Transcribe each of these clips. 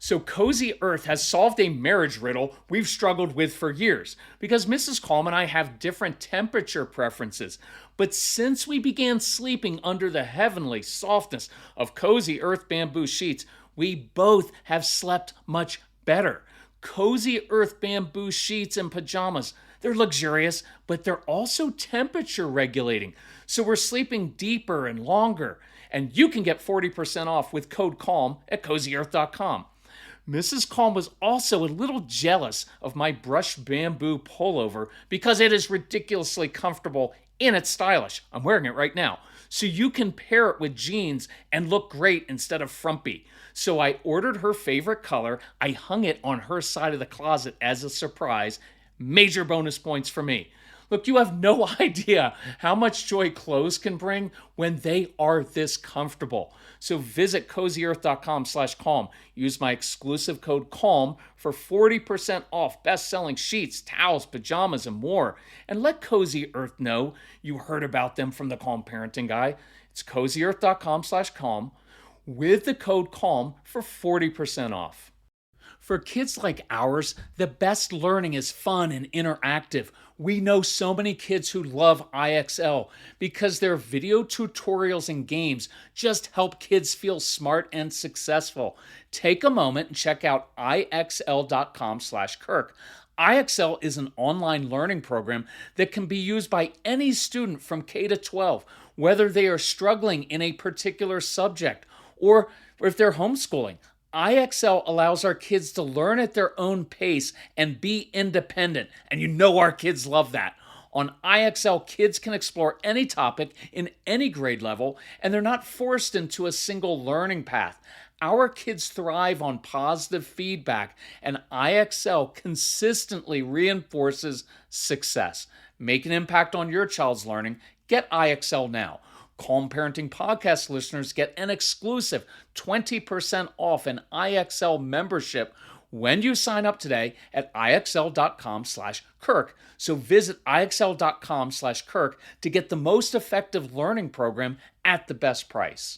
So Cozy Earth has solved a marriage riddle we've struggled with for years because Mrs. Calm and I have different temperature preferences. But since we began sleeping under the heavenly softness of Cozy Earth bamboo sheets, we both have slept much better. Cozy Earth bamboo sheets and pajamas. They're luxurious, but they're also temperature regulating. So we're sleeping deeper and longer. And you can get 40% off with code CALM at cozyearth.com. Mrs. Calm was also a little jealous of my brushed bamboo pullover because it is ridiculously comfortable and it's stylish. I'm wearing it right now. So you can pair it with jeans and look great instead of frumpy. So I ordered her favorite color. I hung it on her side of the closet as a surprise. Major bonus points for me. Look, you have no idea how much joy clothes can bring when they are this comfortable. So visit cozyearth.com/calm. Use my exclusive code CALM for 40% off best-selling sheets, towels, pajamas, and more. And let Cozy Earth know you heard about them from the Calm Parenting Guy. It's cozyearth.com/calm with the code CALM for 40% off. For kids like ours, the best learning is fun and interactive. We know so many kids who love IXL because their video tutorials and games just help kids feel smart and successful. Take a moment and check out IXL.com/Kirk. IXL is an online learning program that can be used by any student from K to 12, whether they are struggling in a particular subject or if they're homeschooling. IXL allows our kids to learn at their own pace and be independent. And you know our kids love that. On IXL, kids can explore any topic in any grade level, and they're not forced into a single learning path. Our kids thrive on positive feedback, and IXL consistently reinforces success. Make an impact on your child's learning. Get IXL now. Calm Parenting Podcast listeners get an exclusive 20% off an IXL membership when you sign up today at IXL.com/Kirk. So visit IXL.com/Kirk to get the most effective learning program at the best price.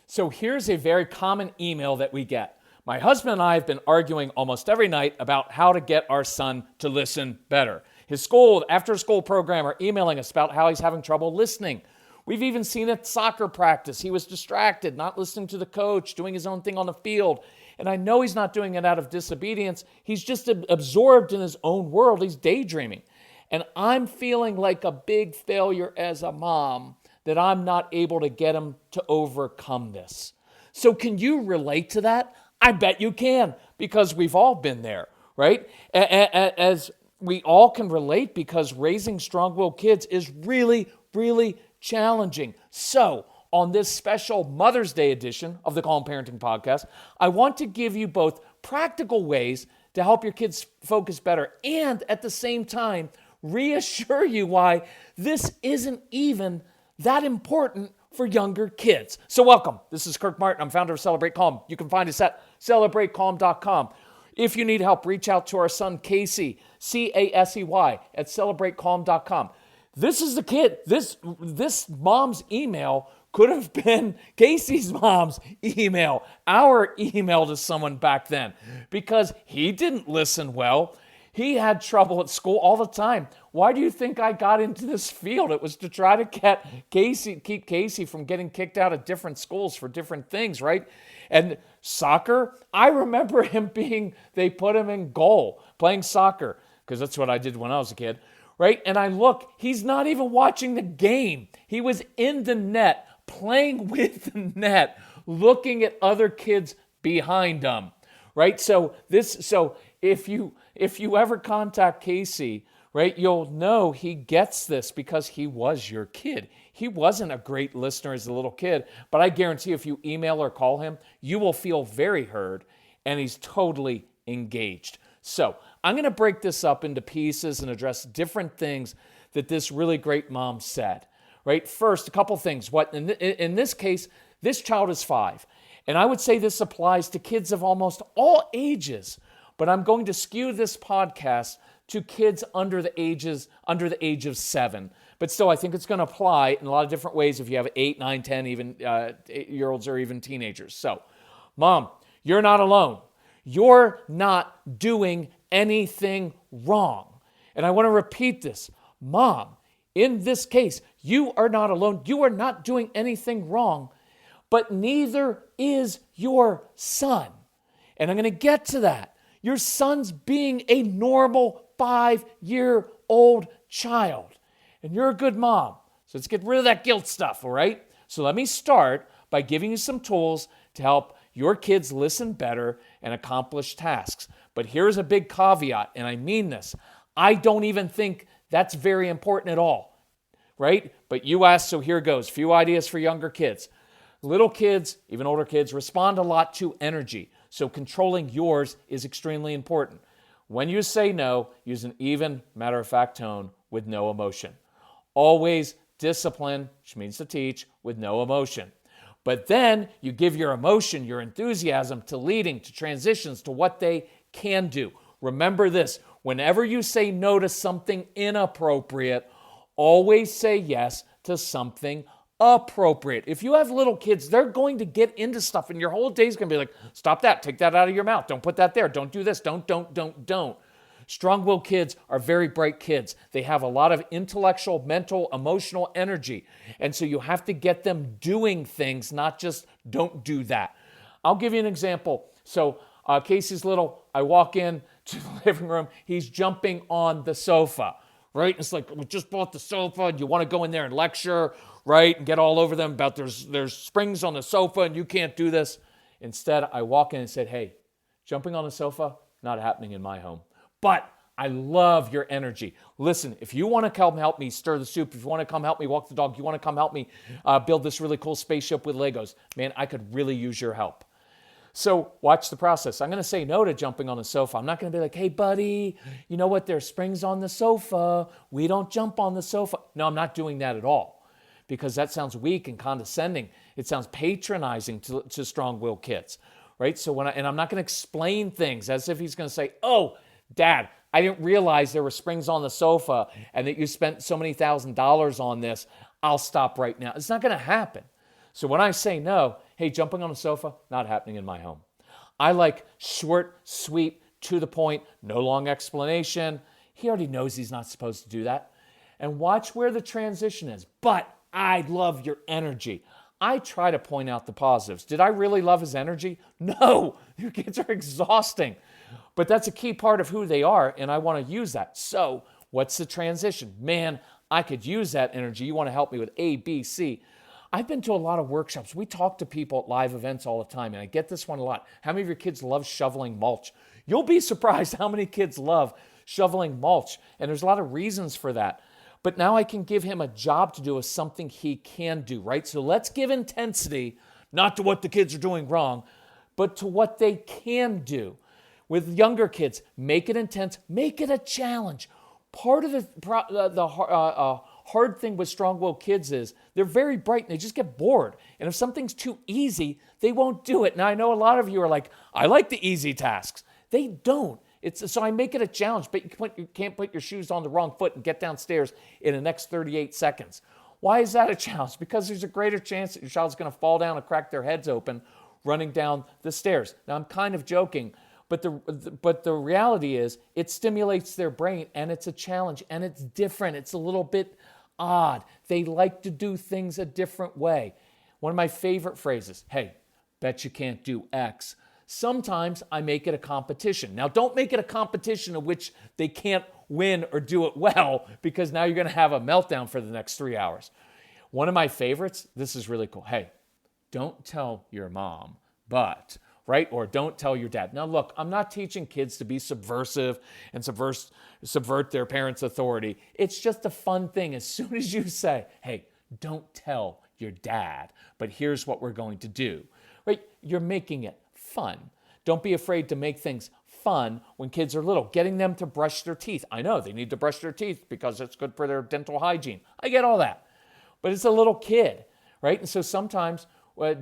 So here's a very common email that we get. My husband and I have been arguing almost every night about how to get our son to listen better. His school, after-school program are emailing us about how he's having trouble listening. We've even seen at soccer practice, he was distracted, not listening to the coach, doing his own thing on the field. And I know he's not doing it out of disobedience. He's just absorbed in his own world. He's daydreaming. And I'm feeling like a big failure as a mom that I'm not able to get him to overcome this. So can you relate to that? I bet you can, because we've all been there, right? As we all can relate, because raising strong-willed kids is really, really challenging. So, on this special Mother's Day edition of the Calm Parenting Podcast, I want to give you both practical ways to help your kids focus better and, at the same time, reassure you why this isn't even that important for younger kids. So welcome. This is Kirk Martin. I'm founder of Celebrate Calm. You can find us at celebratecalm.com. If you need help, reach out to our son, Casey, Casey, at celebratecalm.com. This is the kid. This mom's email could have been Casey's mom's email, our email to someone back then, because he didn't listen well. He had trouble at school all the time. Why do you think I got into this field? It was to try to keep Casey from getting kicked out of different schools for different things, right? And soccer, I remember they put him in goal playing soccer, because that's what I did when I was a kid, right? And I look, he's not even watching the game. He was in the net, playing with the net, looking at other kids behind him, right? So if you ever contact Casey, right, you'll know he gets this because he was your kid. He wasn't a great listener as a little kid, but I guarantee if you email or call him, you will feel very heard, and he's totally engaged. So I'm going to break this up into pieces and address different things that this really great mom said, right? First, a couple things. In this case, this child is 5, and I would say this applies to kids of almost all ages, but I'm going to skew this podcast to kids under the age of 7. But still, I think it's going to apply in a lot of different ways if you have 8, 9, 10, even 8-year-olds or even teenagers. So, Mom, You're not alone. You're not doing anything wrong. And I want to repeat this. Mom, in this case, you are not alone. You are not doing anything wrong, but neither is your son. And I'm going to get to that. Your son's being a normal 5-year-old child. And you're a good mom. So let's get rid of that guilt stuff, all right? So let me start by giving you some tools to help your kids listen better and accomplish tasks. But here's a big caveat, and I mean this. I don't even think that's very important at all, right? But you asked, so here goes. Few ideas for younger kids. Little kids, even older kids, respond a lot to energy. So controlling yours is extremely important. When you say no, use an even, matter-of-fact tone with no emotion. Always discipline, which means to teach, with no emotion. But then you give your emotion, your enthusiasm to leading, to transitions, to what they can do. Remember this, whenever you say no to something inappropriate, always say yes to something appropriate. If you have little kids, they're going to get into stuff and your whole day is going to be like, stop that, take that out of your mouth, don't put that there, don't do this, don't. Strong-willed kids are very bright kids. They have a lot of intellectual, mental, emotional energy. And so you have to get them doing things, not just don't do that. I'll give you an example. So Casey's little, I walk in to the living room, he's jumping on the sofa, right? It's like, we just bought the sofa and you want to go in there and lecture, right? And get all over them about there's springs on the sofa and you can't do this. Instead, I walk in and said, hey, jumping on the sofa, not happening in my home. But I love your energy. Listen, if you want to come help me stir the soup, if you want to come help me walk the dog, you want to come help me build this really cool spaceship with Legos, man, I could really use your help. So watch the process. I'm going to say no to jumping on the sofa. I'm not going to be like, hey, buddy, you know what? There's springs on the sofa. We don't jump on the sofa. No, I'm not doing that at all because that sounds weak and condescending. It sounds patronizing to strong-willed kids, right? So I'm not going to explain things as if he's going to say, oh, Dad, I didn't realize there were springs on the sofa and that you spent so many $1,000s on this. I'll stop right now. It's not going to happen. So when I say no, hey, jumping on the sofa, not happening in my home. I like short, sweet, to the point, no long explanation. He already knows he's not supposed to do that. And watch where the transition is. But I love your energy. I try to point out the positives. Did I really love his energy? No, your kids are exhausting. But that's a key part of who they are, and I want to use that. So what's the transition? Man, I could use that energy. You want to help me with A, B, C. I've been to a lot of workshops. We talk to people at live events all the time, and I get this one a lot. How many of your kids love shoveling mulch? You'll be surprised how many kids love shoveling mulch, and there's a lot of reasons for that. But now I can give him a job to do with something he can do, right? So let's give intensity, not to what the kids are doing wrong, but to what they can do. With younger kids, make it intense, make it a challenge. Part of the hard thing with strong-willed kids is they're very bright and they just get bored. And if something's too easy, they won't do it. Now, I know a lot of you are like, I like the easy tasks. They don't. So I make it a challenge, but you can't put your shoes on the wrong foot and get downstairs in the next 38 seconds. Why is that a challenge? Because there's a greater chance that your child's going to fall down and crack their heads open running down the stairs. Now, I'm kind of joking, but the reality is it stimulates their brain and it's a challenge and it's different. It's a little bit odd. They like to do things a different way. One of my favorite phrases, hey, bet you can't do X. Sometimes I make it a competition. Now, don't make it a competition in which they can't win or do it well because now you're going to have a meltdown for the next 3 hours. One of my favorites, this is really cool. Hey, don't tell your mom, but... right? Or don't tell your dad. Now, look, I'm not teaching kids to be subversive and subvert their parents' authority. It's just a fun thing. As soon as you say, hey, don't tell your dad, but here's what we're going to do, right? You're making it fun. Don't be afraid to make things fun when kids are little. Getting them to brush their teeth. I know they need to brush their teeth because it's good for their dental hygiene. I get all that. But it's a little kid, right? And so sometimes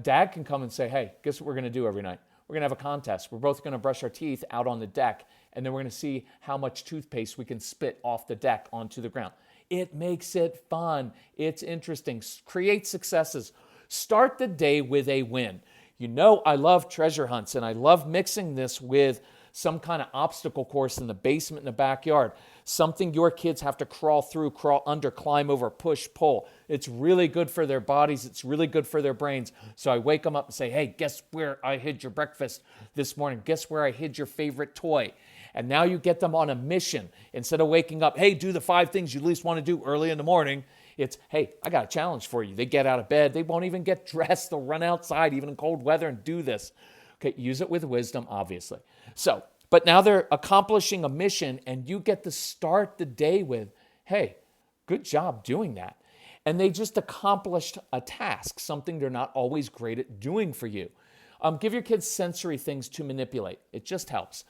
dad can come and say, hey, guess what we're going to do every night? We're going to have a contest. We're both going to brush our teeth out on the deck, and then we're going to see how much toothpaste we can spit off the deck onto the ground. It makes it fun. It's interesting. Create successes. Start the day with a win. I love treasure hunts, and I love mixing this with some kind of obstacle course in the basement in the backyard, something your kids have to crawl through, crawl under, climb over, push, pull. It's really good for their bodies. It's really good for their brains. So I wake them up and say, hey, guess where I hid your breakfast this morning? Guess where I hid your favorite toy? And now you get them on a mission. Instead of waking up, hey, do the 5 things you least want to do early in the morning, it's, hey, I got a challenge for you. They get out of bed. They won't even get dressed. They'll run outside, even in cold weather, and do this. Okay, use it with wisdom, obviously. So, but now they're accomplishing a mission, and you get to start the day with, hey, good job doing that. And they just accomplished a task, something they're not always great at doing for you. Give your kids sensory things to manipulate. It just helps.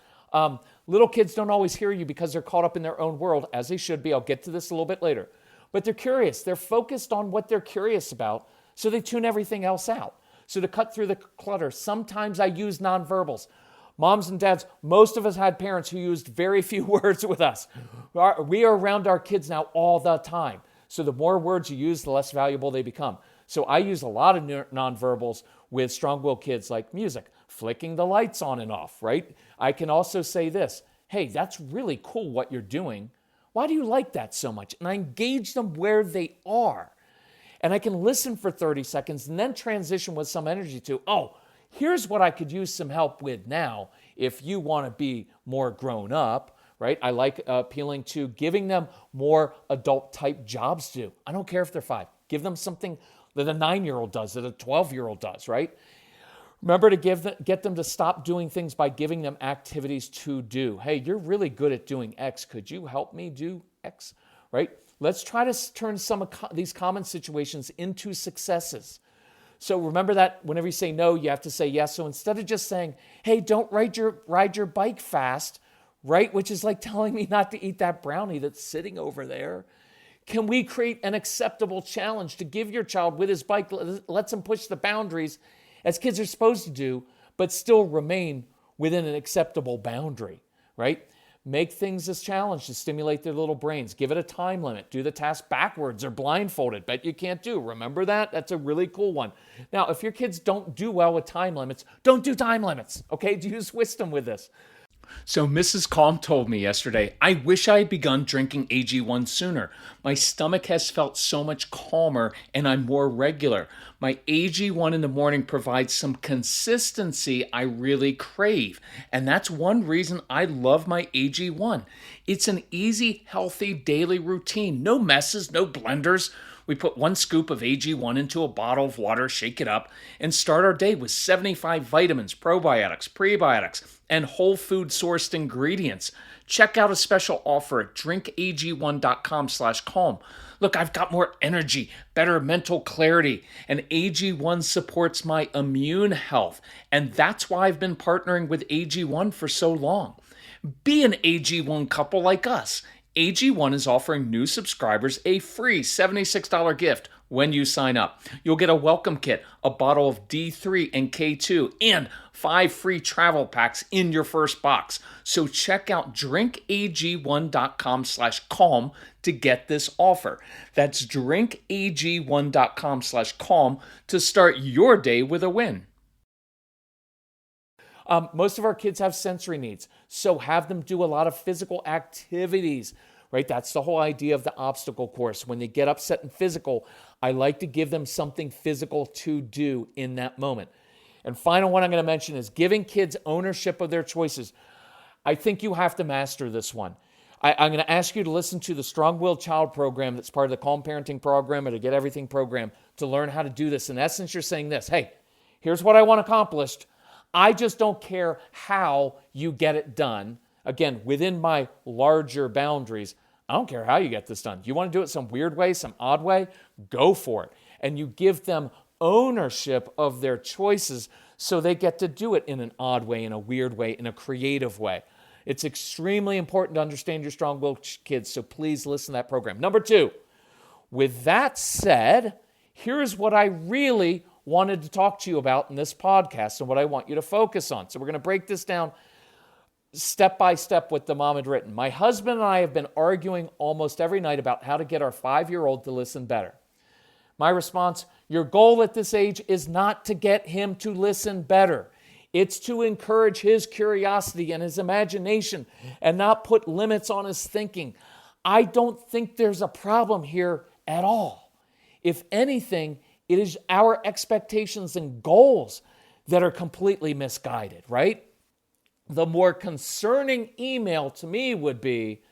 Little kids don't always hear you because they're caught up in their own world, as they should be. I'll get to this a little bit later. But they're curious. They're focused on what they're curious about, so they tune everything else out. So to cut through the clutter, sometimes I use nonverbals. Moms and dads, most of us had parents who used very few words with us. We are around our kids now all the time. So the more words you use, the less valuable they become. So I use a lot of nonverbals with strong-willed kids, like music, flicking the lights on and off, right? I can also say this, hey, that's really cool what you're doing. Why do you like that so much? And I engage them where they are. And I can listen for 30 seconds and then transition with some energy to, oh, here's what I could use some help with now if you want to be more grown up, right? I like appealing to giving them more adult-type jobs to do. I don't care if they're 5. Give them something that a 9-year-old does, that a 12-year-old does, right? Remember to get them to stop doing things by giving them activities to do. Hey, you're really good at doing X. Could you help me do X? Right? Let's try to turn some of these common situations into successes. So remember that whenever you say no, you have to say yes. So instead of just saying, hey, don't ride your bike fast, right? Which is like telling me not to eat that brownie that's sitting over there. Can we create an acceptable challenge to give your child with his bike, lets him push the boundaries as kids are supposed to do, but still remain within an acceptable boundary, right? Make things a challenge to stimulate their little brains. Give it a time limit. Do the task backwards or blindfolded. Bet you can't do. Remember that? That's a really cool one. Now, if your kids don't do well with time limits, don't do time limits, okay? Use wisdom with this. So Mrs. Calm told me yesterday, I wish I had begun drinking AG1 sooner. My stomach has felt so much calmer and I'm more regular. My AG1 in the morning provides some consistency I really crave. And that's one reason I love my AG1. It's an easy, healthy daily routine. No messes, no blenders. We put 1 scoop of AG1 into a bottle of water, shake it up, and start our day with 75 vitamins, probiotics, prebiotics, and whole food sourced ingredients. Check out a special offer at drinkag1.com/calm. Look, I've got more energy, better mental clarity, and AG1 supports my immune health. And that's why I've been partnering with AG1 for so long. Be an AG1 couple like us. AG1 is offering new subscribers a free $76 gift when you sign up. You'll get a welcome kit, a bottle of D3 and K2, and 5 free travel packs in your first box. So check out drinkag1.com/calm to get this offer. That's drinkag1.com/calm to start your day with a win. Most of our kids have sensory needs, so have them do a lot of physical activities, right? That's the whole idea of the obstacle course. When they get upset and physical, I like to give them something physical to do in that moment. And final one I'm going to mention is giving kids ownership of their choices. I think you have to master this one. I'm going to ask you to listen to the Strong-Willed Child program that's part of the Calm Parenting program or the Get Everything program to learn how to do this. In essence, you're saying this, hey, here's what I want accomplished. I just don't care how you get it done. Again, within my larger boundaries, I don't care how you get this done. You want to do it some weird way, some odd way? Go for it. And you give them ownership of their choices so they get to do it in an odd way, in a weird way, in a creative way. It's extremely important to understand your strong-willed kids, so please listen to that program. Number 2, with that said, here's what I really wanted to talk to you about in this podcast and what I want you to focus on. So we're going to break this down step by step what the mom had written. My husband and I have been arguing almost every night about how to get our 5-year-old to listen better. My response, your goal at this age is not to get him to listen better. It's to encourage his curiosity and his imagination and not put limits on his thinking. I don't think there's a problem here at all. If anything, it is our expectations and goals that are completely misguided, right? The more concerning email to me would be,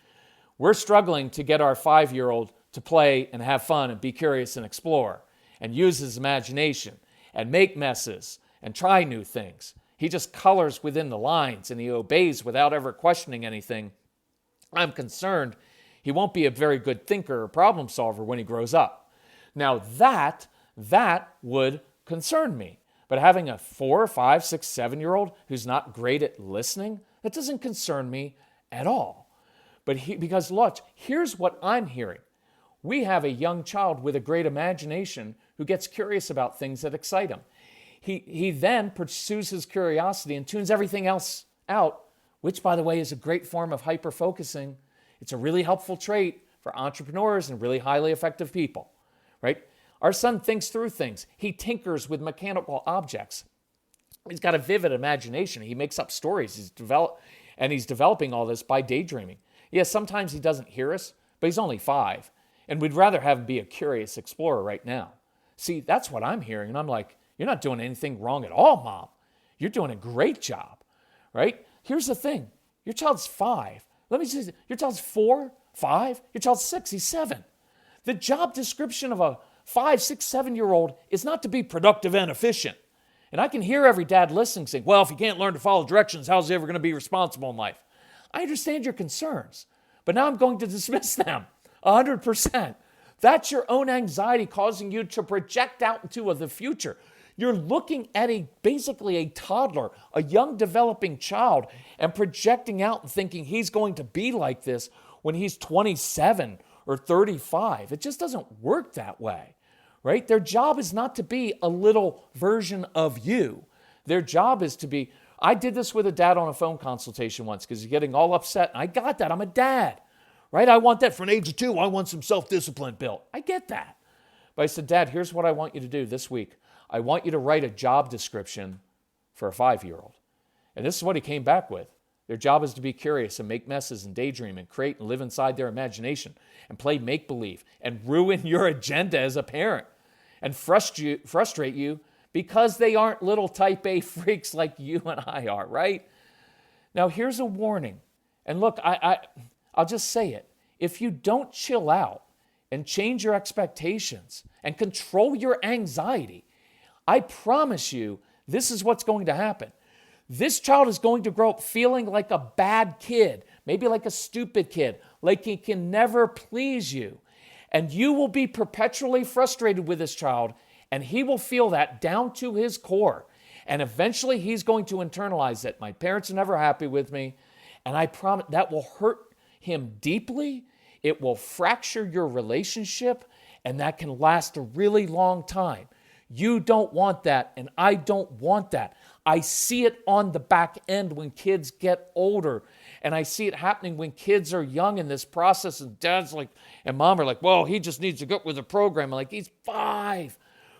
we're struggling to get our 5-year-old to play and have fun and be curious and explore and use his imagination and make messes and try new things. He just colors within the lines and he obeys without ever questioning anything. I'm concerned he won't be a very good thinker or problem solver when he grows up. Now that would concern me. But having a 4, 5, 6, 7-year-old who's not great at listening, that doesn't concern me at all. Because look, here's what I'm hearing. We have a young child with a great imagination who gets curious about things that excite him. He then pursues his curiosity and tunes everything else out, which, by the way, is a great form of hyper-focusing. It's a really helpful trait for entrepreneurs and really highly effective people, right? Our son thinks through things. He tinkers with mechanical objects. He's got a vivid imagination. He makes up stories. He's developing all this by daydreaming. Yes, sometimes he doesn't hear us, but he's only 5, and we'd rather have him be a curious explorer right now. See, that's what I'm hearing, and I'm like, you're not doing anything wrong at all, Mom. You're doing a great job, right? Here's the thing. Your child's 5. Let me say, your child's 4, 5. Your child's 6, he's 7. The job description of a 5, 6, 7-year-old is not to be productive and efficient. And I can hear every dad listening saying, well, if he can't learn to follow directions, how's he ever going to be responsible in life? I understand your concerns, but now I'm going to dismiss them 100%. That's your own anxiety causing you to project out into the future. You're looking at basically a toddler, a young developing child, and projecting out and thinking he's going to be like this when he's 27 or 35. It just doesn't work that way, right? Their job is not to be a little version of you. Their job is to be, I did this with a dad on a phone consultation once because he's getting all upset. And I got that. I'm a dad, right? I want that from age of 2. I want some self-discipline built. I get that. But I said, Dad, here's what I want you to do this week. I want you to write a job description for a 5-year-old. And this is what he came back with. Their job is to be curious and make messes and daydream and create and live inside their imagination and play make-believe and ruin your agenda as a parent and frustrate you because they aren't little type A freaks like you and I are, right? Now, here's a warning. And look, I'll just say it. If you don't chill out and change your expectations and control your anxiety, I promise you, this is what's going to happen. This child is going to grow up feeling like a bad kid, maybe like a stupid kid, like he can never please you. And you will be perpetually frustrated with this child, and he will feel that down to his core. And eventually he's going to internalize that my parents are never happy with me, and I promise that will hurt him deeply. It will fracture your relationship, and that can last a really long time. You don't want that, and I don't want that. I see it on the back end when kids get older, and I see it happening when kids are young in this process, and dads and mom are like, well, he just needs to go with the program. I'm like, he's 5,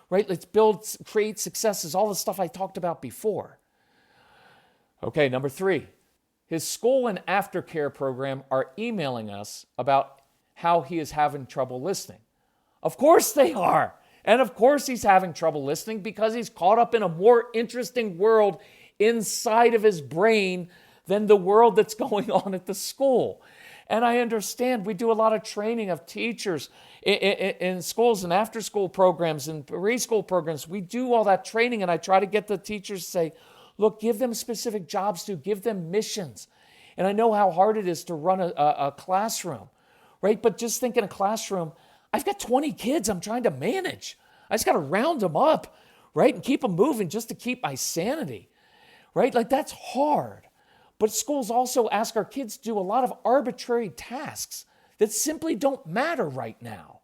right? Let's create successes, all the stuff I talked about before. Okay, number 3, his school and aftercare program are emailing us about how he is having trouble listening. Of course they are. And of course he's having trouble listening because he's caught up in a more interesting world inside of his brain than the world that's going on at the school. And I understand we do a lot of training of teachers in schools and after-school programs and preschool programs. We do all that training, and I try to get the teachers to say, look, give them specific jobs to, give them missions. And I know how hard it is to run a classroom, right? But just think in a classroom, I've got 20 kids I'm trying to manage. I just got to round them up, right? And keep them moving just to keep my sanity, right? Like that's hard. But schools also ask our kids to do a lot of arbitrary tasks that simply don't matter right now,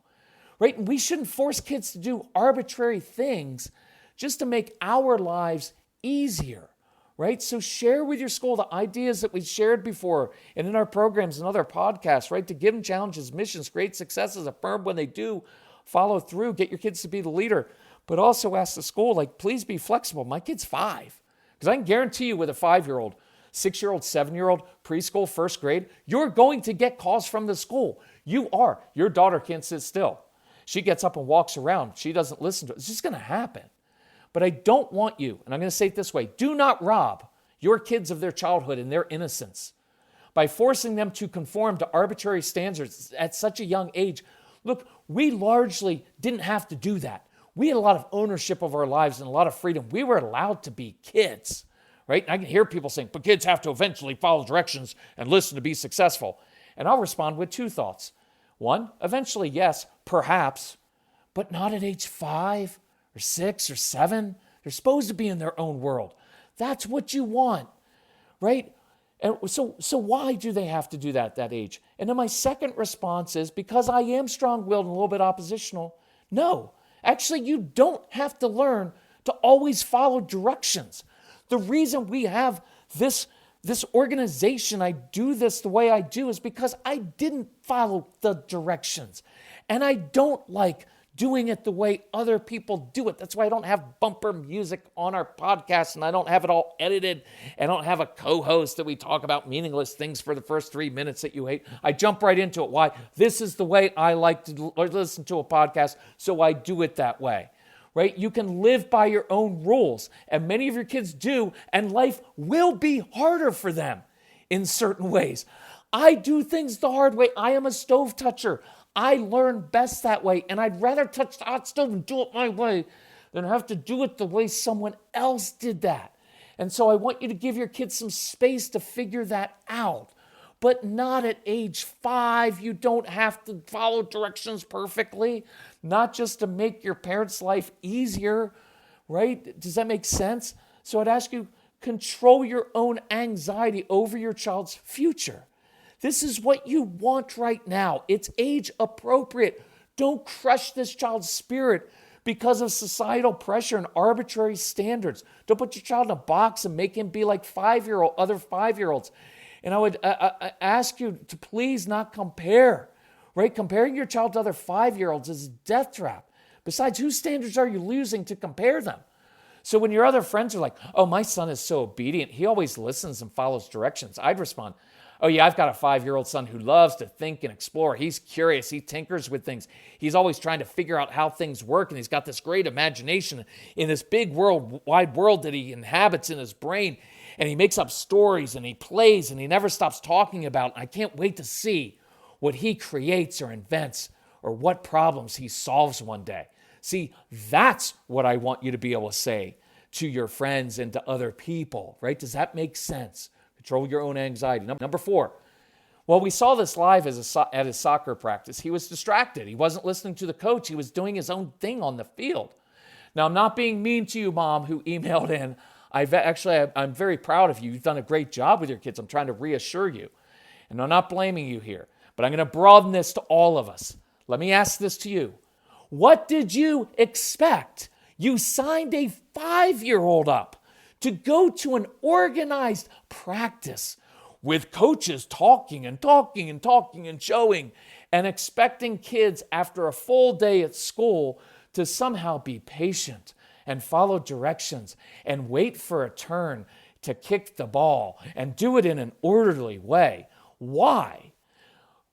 right? And we shouldn't force kids to do arbitrary things just to make our lives easier, right? So share with your school the ideas that we've shared before and in our programs and other podcasts, right? To give them challenges, missions, great successes, affirm when they do, follow through, get your kids to be the leader, but also ask the school, like, please be flexible. My kid's 5. Because I can guarantee you with a 5-year-old, 6-year-old, 7-year-old, preschool, first grade, you're going to get calls from the school. You are. Your daughter can't sit still. She gets up and walks around. She doesn't listen to it. It's just going to happen. But I don't want you, and I'm going to say it this way, do not rob your kids of their childhood and their innocence by forcing them to conform to arbitrary standards at such a young age. Look, we largely didn't have to do that. We had a lot of ownership of our lives and a lot of freedom. We were allowed to be kids, right? And I can hear people saying, but kids have to eventually follow directions and listen to be successful. And I'll respond with 2 thoughts. 1, eventually, yes, perhaps, but not at age 5 or 6 or 7. They're supposed to be in their own world. That's what you want, right? And so why do they have to do that at that age? And then my second response is, because I am strong-willed and a little bit oppositional, no. Actually, you don't have to learn to always follow directions. The reason we have this organization, I do this the way I do, is because I didn't follow the directions. And I don't like doing it the way other people do it. That's why I don't have bumper music on our podcast, and I don't have it all edited, and I don't have a co-host that we talk about meaningless things for the first 3 minutes that you hate. I jump right into it. Why? This is the way I like to listen to a podcast, so I do it that way, right? You can live by your own rules, and many of your kids do, and life will be harder for them in certain ways. I do things the hard way. I am a stove toucher. I learn best that way, and I'd rather touch the hot stove and do it my way than have to do it the way someone else did that. And so I want you to give your kids some space to figure that out, but not at age 5. You don't have to follow directions perfectly, not just to make your parents' life easier, right? Does that make sense? So I'd ask you, control your own anxiety over your child's future. This is what you want right now. It's age appropriate. Don't crush this child's spirit because of societal pressure and arbitrary standards. Don't put your child in a box and make him be like other 5-year-olds. And I would ask you to please not compare, right? Comparing your child to other 5-year-olds is a death trap. Besides, whose standards are you using to compare them? So when your other friends are like, oh, my son is so obedient, he always listens and follows directions, I'd respond, oh yeah, I've got a 5-year-old son who loves to think and explore. He's curious. He tinkers with things. He's always trying to figure out how things work, and he's got this great imagination in this big wide world that he inhabits in his brain, and he makes up stories, and he plays, and he never stops talking about it. I can't wait to see what he creates or invents or what problems he solves one day. See, that's what I want you to be able to say to your friends and to other people, right? Does that make sense? Control your own anxiety. Number 4, well, we saw this live at his soccer practice. He was distracted. He wasn't listening to the coach. He was doing his own thing on the field. Now, I'm not being mean to you, Mom, who emailed in. I'm very proud of you. You've done a great job with your kids. I'm trying to reassure you. And I'm not blaming you here. But I'm going to broaden this to all of us. Let me ask this to you. What did you expect? You signed a 5-year-old up to go to an organized practice with coaches talking and showing and expecting kids after a full day at school to somehow be patient and follow directions and wait for a turn to kick the ball and do it in an orderly way. Why?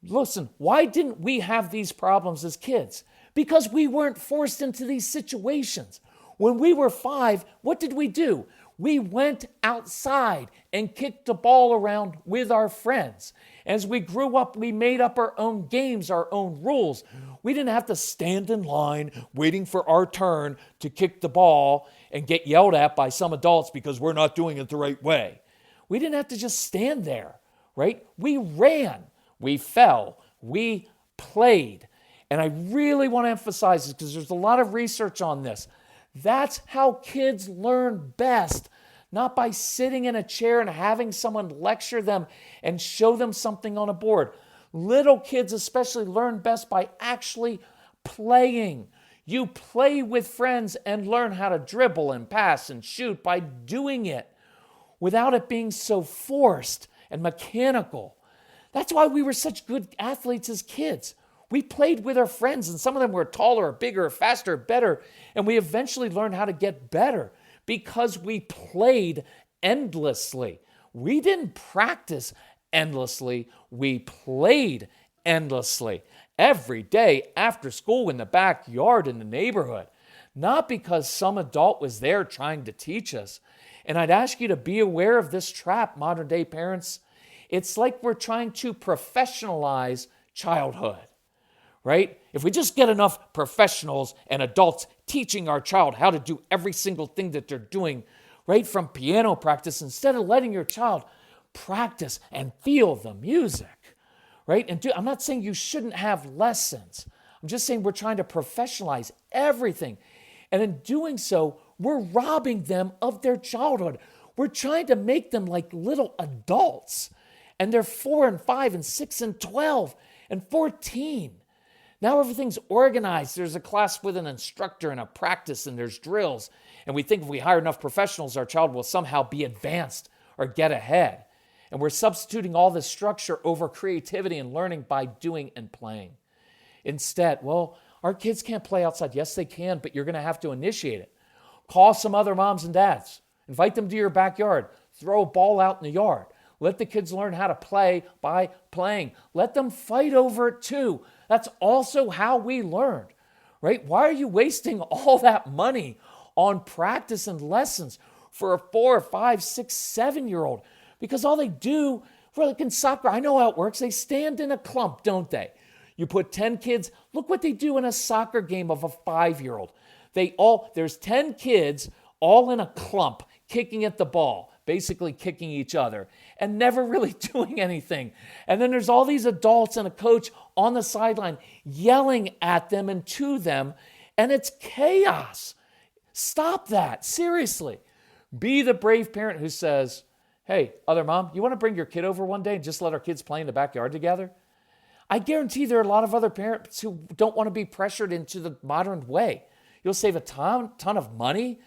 Listen, why didn't we have these problems as kids? Because we weren't forced into these situations. When we were 5, what did we do? We went outside and kicked the ball around with our friends. As we grew up, we made up our own games, our own rules. We didn't have to stand in line waiting for our turn to kick the ball and get yelled at by some adults because we're not doing it the right way. We didn't have to just stand there, right? We ran, we fell, we played. And I really want to emphasize this because there's a lot of research on this. That's how kids learn best, not by sitting in a chair and having someone lecture them and show them something on a board. Little kids especially learn best by actually playing. You play with friends and learn how to dribble and pass and shoot by doing it without it being so forced and mechanical. That's why we were such good athletes as kids. We played with our friends, and some of them were taller, or bigger, or faster, or better, and we eventually learned how to get better because we played endlessly. We didn't practice endlessly. We played endlessly every day after school, in the backyard, in the neighborhood. Not because some adult was there trying to teach us. And I'd ask you to be aware of this trap, modern day parents. It's like we're trying to professionalize childhood, right? If we just get enough professionals and adults teaching our child how to do every single thing that they're doing, right from piano practice, instead of letting your child practice and feel the music, right? I'm not saying you shouldn't have lessons. I'm just saying we're trying to professionalize everything. And in doing so, we're robbing them of their childhood. We're trying to make them like little adults. And they're 4 and 5 and 6 and 12 and 14. Now everything's organized. There's a class with an instructor and a practice, and there's drills. And we think if we hire enough professionals, our child will somehow be advanced or get ahead. And we're substituting all this structure over creativity and learning by doing and playing. Instead, well, our kids can't play outside. Yes, they can, but you're going to have to initiate it. Call some other moms and dads. Invite them to your backyard. Throw a ball out in the yard. Let the kids learn how to play by playing. Let them fight over it too. That's also how we learned, right? Why are you wasting all that money on practice and lessons for a 4, 5, 6, 7-year-old? Because all they do, like in soccer, I know how it works. They stand in a clump, don't they? You put 10 kids, look what they do in a soccer game of a 5-year-old. There's 10 kids all in a clump kicking at the ball, basically kicking each other and never really doing anything. And then there's all these adults and a coach on the sideline yelling at them and to them, and it's chaos. Stop that, seriously. Be the brave parent who says, hey, other mom, you want to bring your kid over one day and just let our kids play in the backyard together? I guarantee there are a lot of other parents who don't want to be pressured into the modern way. You'll save a ton of money,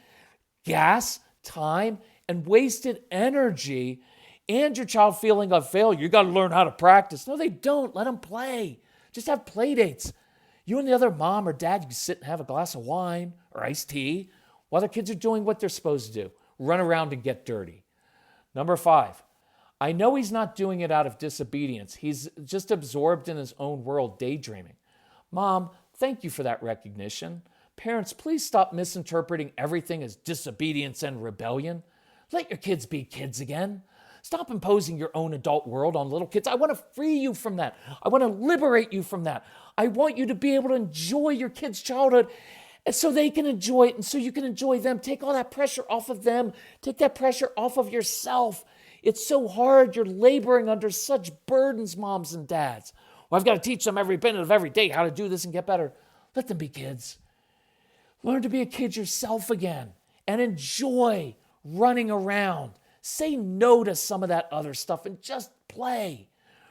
gas, time, and wasted energy, and your child feeling of failure. You got to learn how to practice. No, they don't. Let them play. Just have play dates. You and the other mom or dad, you can sit and have a glass of wine or iced tea while their kids are doing what they're supposed to do. Run around and get dirty. Number 5. I know he's not doing it out of disobedience. He's just absorbed in his own world, daydreaming. Mom, thank you for that recognition. Parents, please stop misinterpreting everything as disobedience and rebellion. Let your kids be kids again. Stop imposing your own adult world on little kids. I want to free you from that. I want to liberate you from that. I want you to be able to enjoy your kids' childhood so they can enjoy it and so you can enjoy them. Take all that pressure off of them. Take that pressure off of yourself. It's so hard. You're laboring under such burdens, moms and dads. Well, I've got to teach them every minute of every day how to do this and get better. Let them be kids. Learn to be a kid yourself again and enjoy running around. Say no to some of that other stuff and just play,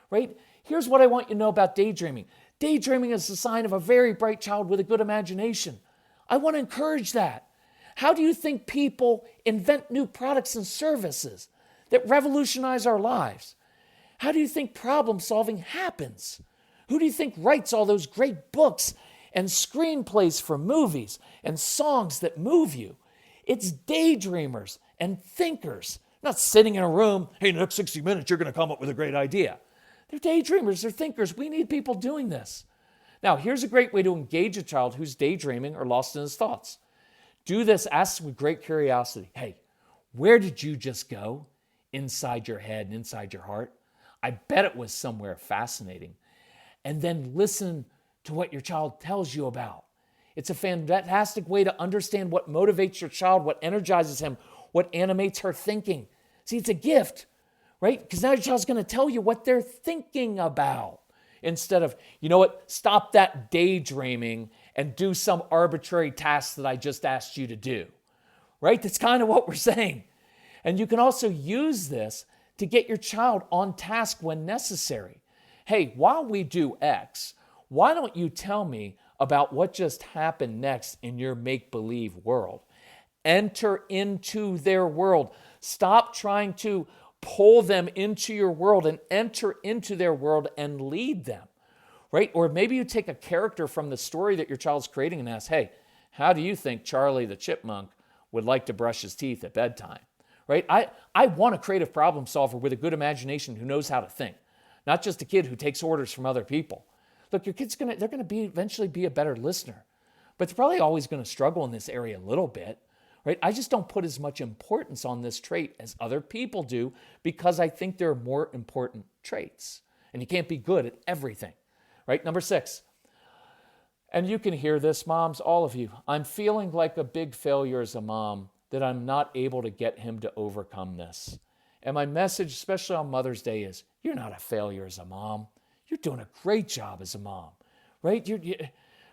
right? Here's what I want you to know about daydreaming. Daydreaming is a sign of a very bright child with a good imagination. I want to encourage that. How do you think people invent new products and services that revolutionize our lives? How do you think problem solving happens? Who do you think writes all those great books and screenplays for movies and songs that move you? It's daydreamers and thinkers, not sitting in a room, hey, in the next 60 minutes, you're going to come up with a great idea. They're daydreamers, they're thinkers. We need people doing this. Now, here's a great way to engage a child who's daydreaming or lost in his thoughts. Do this, ask with great curiosity. Hey, where did you just go? Inside your head and inside your heart? I bet it was somewhere fascinating. And then listen to what your child tells you about. It's a fantastic way to understand what motivates your child, what energizes him, what animates her thinking. See, it's a gift, right? Because now your child's going to tell you what they're thinking about instead of, you know what, stop that daydreaming and do some arbitrary task that I just asked you to do, right? That's kind of what we're saying. And you can also use this to get your child on task when necessary. Hey, while we do X, why don't you tell me about what just happened next in your make-believe world? Enter into their world. Stop trying to pull them into your world and enter into their world and lead them. right? Or maybe you take a character from the story that your child's creating and ask, hey, how do you think Charlie the chipmunk would like to brush his teeth at bedtime, right? I want a creative problem solver with a good imagination who knows how to think, not just a kid who takes orders from other people. Look, your kid's they're going to eventually be a better listener, but they're probably always going to struggle in this area a little bit, right? I just don't put as much importance on this trait as other people do because I think there are more important traits, and you can't be good at everything, right? Number 6, and you can hear this, moms, all of you. I'm feeling like a big failure as a mom that I'm not able to get him to overcome this. And my message, especially on Mother's Day, is you're not a failure as a mom. You're doing a great job as a mom, right?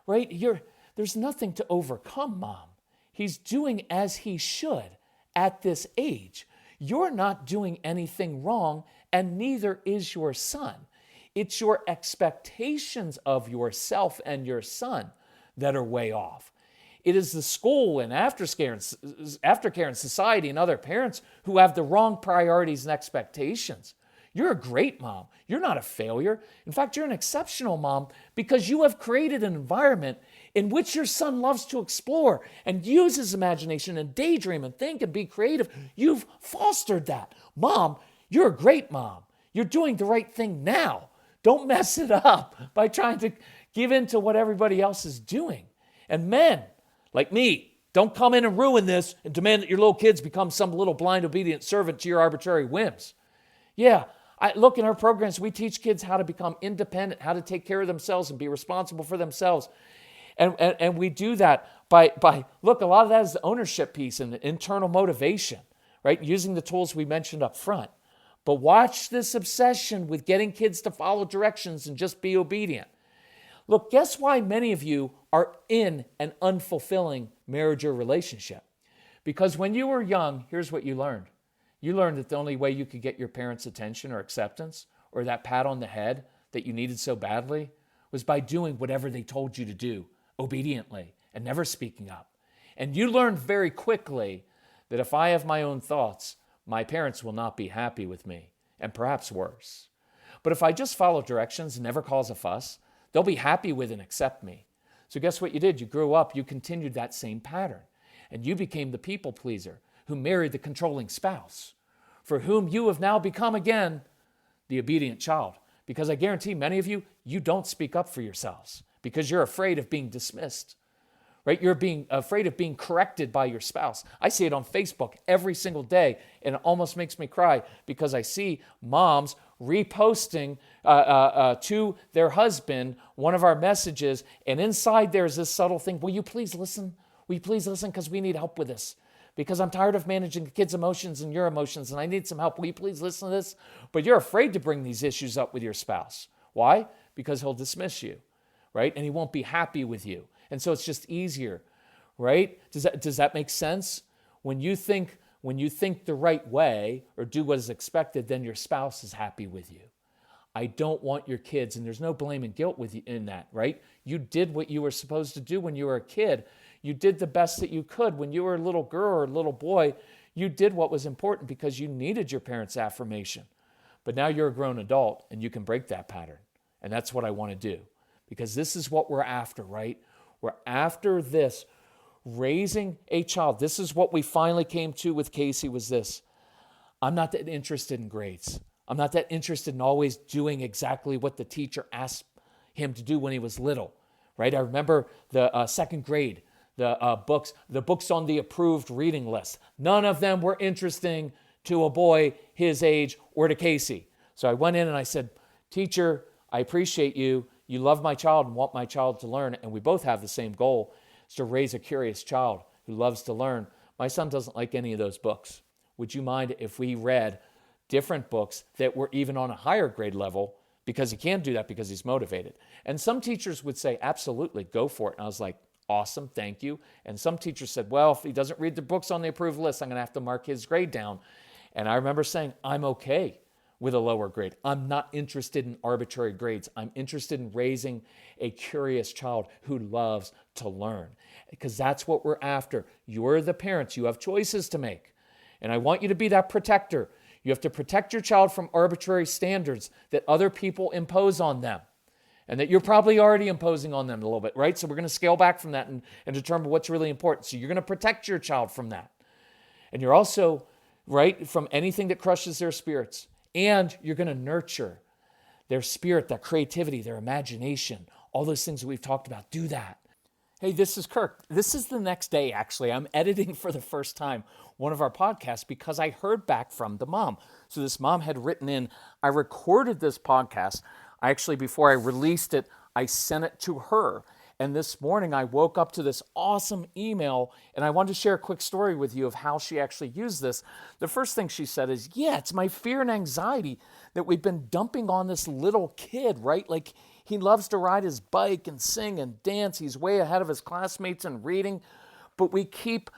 There's nothing to overcome, Mom. He's doing as he should at this age. You're not doing anything wrong, and neither is your son. It's your expectations of yourself and your son that are way off. It is the school and aftercare and society and other parents who have the wrong priorities and expectations. You're a great mom. You're not a failure. In fact, you're an exceptional mom because you have created an environment in which your son loves to explore and use his imagination and daydream and think and be creative. You've fostered that. Mom, you're a great mom. You're doing the right thing now. Don't mess it up by trying to give in to what everybody else is doing. And men, like me, don't come in and ruin this and demand that your little kids become some little blind obedient servant to your arbitrary whims. Yeah, look, in our programs, we teach kids how to become independent, how to take care of themselves and be responsible for themselves. And we do that by look, a lot of that is the ownership piece and the internal motivation, right? Using the tools we mentioned up front. But watch this obsession with getting kids to follow directions and just be obedient. Look, guess why many of you are in an unfulfilling marriage or relationship? Because when you were young, here's what you learned. You learned that the only way you could get your parents' attention or acceptance or that pat on the head that you needed so badly was by doing whatever they told you to do obediently and never speaking up. And you learned very quickly that if I have my own thoughts, my parents will not be happy with me, and perhaps worse. But if I just follow directions and never cause a fuss, they'll be happy with and accept me. So guess what you did? You grew up, you continued that same pattern, and you became the people pleaser who married the controlling spouse, for whom you have now become again the obedient child. Because I guarantee many of you, you don't speak up for yourselves because you're afraid of being dismissed, right? You're being afraid of being corrected by your spouse. I see it on Facebook every single day, and it almost makes me cry because I see moms reposting to their husband one of our messages, and inside there's this subtle thing, will you please listen? Will you please listen because we need help with this? Because I'm tired of managing the kids' emotions and your emotions, and I need some help. Will you please listen to this? But you're afraid to bring these issues up with your spouse. Why? Because he'll dismiss you, right? And he won't be happy with you. And so it's just easier, right? Does that make sense? When you think the right way or do what is expected, then your spouse is happy with you. I don't want your kids, and there's no blame and guilt with you in that, right? You did what you were supposed to do when you were a kid. You did the best that you could. When you were a little girl or a little boy, you did what was important because you needed your parents' affirmation. But now you're a grown adult and you can break that pattern. And that's what I want to do because this is what we're after, right? We're after this, raising a child. This is what we finally came to with Casey was this. I'm not that interested in grades. I'm not that interested in always doing exactly what the teacher asked him to do when he was little, right? I remember the second grade, the books on the approved reading list. None of them were interesting to a boy his age or to Casey. So I went in and I said, teacher, I appreciate you. You love my child and want my child to learn. And we both have the same goal, is to raise a curious child who loves to learn. My son doesn't like any of those books. Would you mind if we read different books that were even on a higher grade level? Because he can do that because he's motivated. And some teachers would say, absolutely, go for it. And I was like, awesome, thank you. And some teachers said, well, if he doesn't read the books on the approved list, I'm going to have to mark his grade down. And I remember saying, I'm okay with a lower grade. I'm not interested in arbitrary grades. I'm interested in raising a curious child who loves to learn, because that's what we're after. You're the parents. You have choices to make. And I want you to be that protector. You have to protect your child from arbitrary standards that other people impose on them. and that you're probably already imposing on them a little bit, right? So we're going to scale back from that and determine what's really important. So you're going to protect your child from that. And you're also, right, from anything that crushes their spirits. And you're going to nurture their spirit, their creativity, their imagination, all those things that we've talked about. Do that. Hey, this is Kirk. This is the next day, actually. I'm editing for the first time one of our podcasts because I heard back from the mom. So this mom had written in, I recorded this podcast. Before I released it, I sent it to her. And this morning I woke up to this awesome email, and I wanted to share a quick story with you of how she actually used this. The first thing she said is, yeah, it's my fear and anxiety that we've been dumping on this little kid, right? Like, he loves to ride his bike and sing and dance. He's way ahead of his classmates in reading. But we keep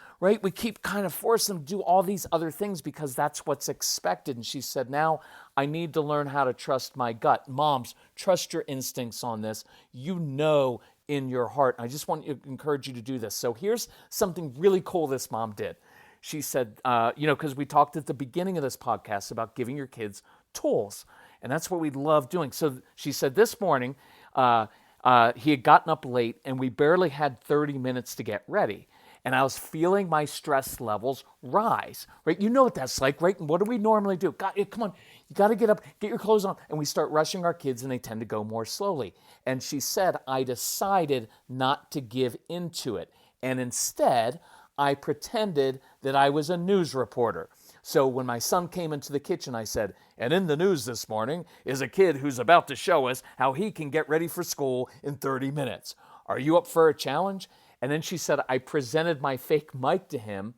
kind of forcing him to do all these other things because that's what's expected. And she said, now I need to learn how to trust my gut. Moms, trust your instincts on this. You know in your heart. I just want to encourage you to do this. So here's something really cool this mom did. She said, because we talked at the beginning of this podcast about giving your kids tools. And that's what we love doing. So she said this morning, he had gotten up late and we barely had 30 minutes to get ready. And I was feeling my stress levels rise, right? You know what that's like, right? And what do we normally do? Come on, you got to get up, get your clothes on. And we start rushing our kids and they tend to go more slowly. And she said, I decided not to give into it. And instead, I pretended that I was a news reporter. So when my son came into the kitchen, I said, and in the news this morning is a kid who's about to show us how he can get ready for school in 30 minutes. Are you up for a challenge? And then she said, I presented my fake mic to him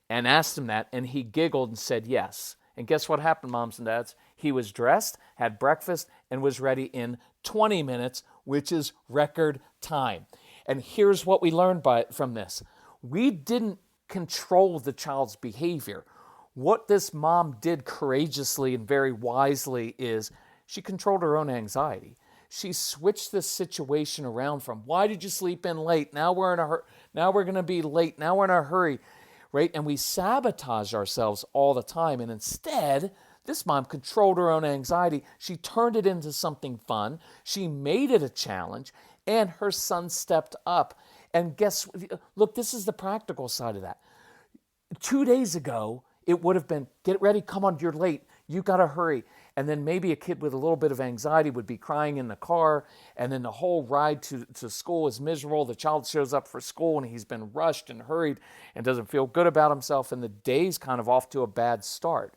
and asked him that, and he giggled and said yes. And guess what happened, moms and dads? He was dressed, had breakfast, and was ready in 20 minutes, which is record time. And here's what we learned from this. We didn't control the child's behavior. What this mom did courageously and very wisely is she controlled her own anxiety. She switched this situation around from, why did you sleep in late? Now we're in a hurry. Now we're going to be late. Now we're in a hurry, right? And we sabotage ourselves all the time. And instead, this mom controlled her own anxiety. She turned it into something fun. She made it a challenge, and her son stepped up. And look, this is the practical side of that. 2 days ago, it would have been, get ready, come on, you're late, you got to hurry. And then maybe a kid with a little bit of anxiety would be crying in the car, and then the whole ride to school is miserable. The child shows up for school, and he's been rushed and hurried and doesn't feel good about himself, and the day's kind of off to a bad start.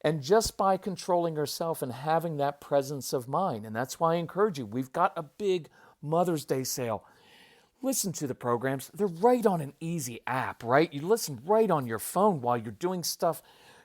And just by controlling herself and having that presence of mind, and that's why I encourage you, we've got a big Mother's Day sale. Listen to the programs. They're right on an easy app, right? You listen right on your phone while you're doing stuff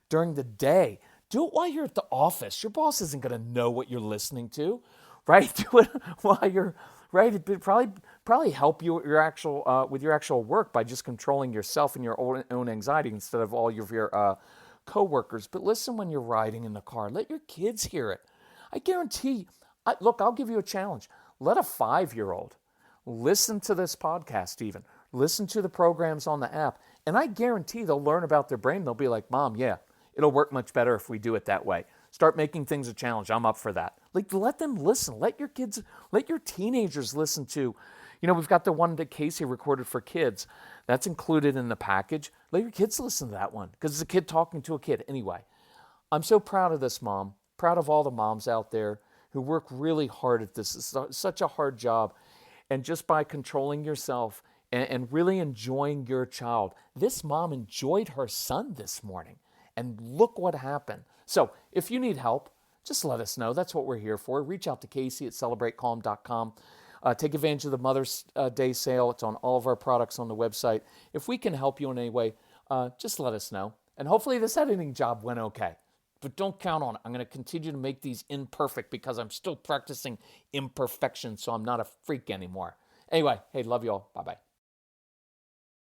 during the day. Do it while you're at the office. Your boss isn't going to know what you're listening to, right? Do it while you're, right? It'd probably help you with your actual work by just controlling yourself and your own anxiety instead of all of your coworkers. But listen when you're riding in the car. Let your kids hear it. I guarantee. Look, I'll give you a challenge. Let a 5-year-old listen to this podcast even. Listen to the programs on the app. And I guarantee they'll learn about their brain. They'll be like, Mom, yeah, it'll work much better if we do it that way. Start making things a challenge. I'm up for that. Like, let them listen. Let your teenagers listen to, we've got the one that Casey recorded for kids. That's included in the package. Let your kids listen to that one because it's a kid talking to a kid. Anyway, I'm so proud of this mom, proud of all the moms out there who work really hard at this. It's such a hard job. And just by controlling yourself and really enjoying your child, this mom enjoyed her son this morning. And look what happened. So if you need help, just let us know. That's what we're here for. Reach out to Casey at celebratecalm.com. Take advantage of the Mother's Day sale. It's on all of our products on the website. If we can help you in any way, just let us know. And hopefully this editing job went okay. But don't count on it. I'm going to continue to make these imperfect because I'm still practicing imperfection, so I'm not a freak anymore. Anyway, hey, love you all. Bye-bye.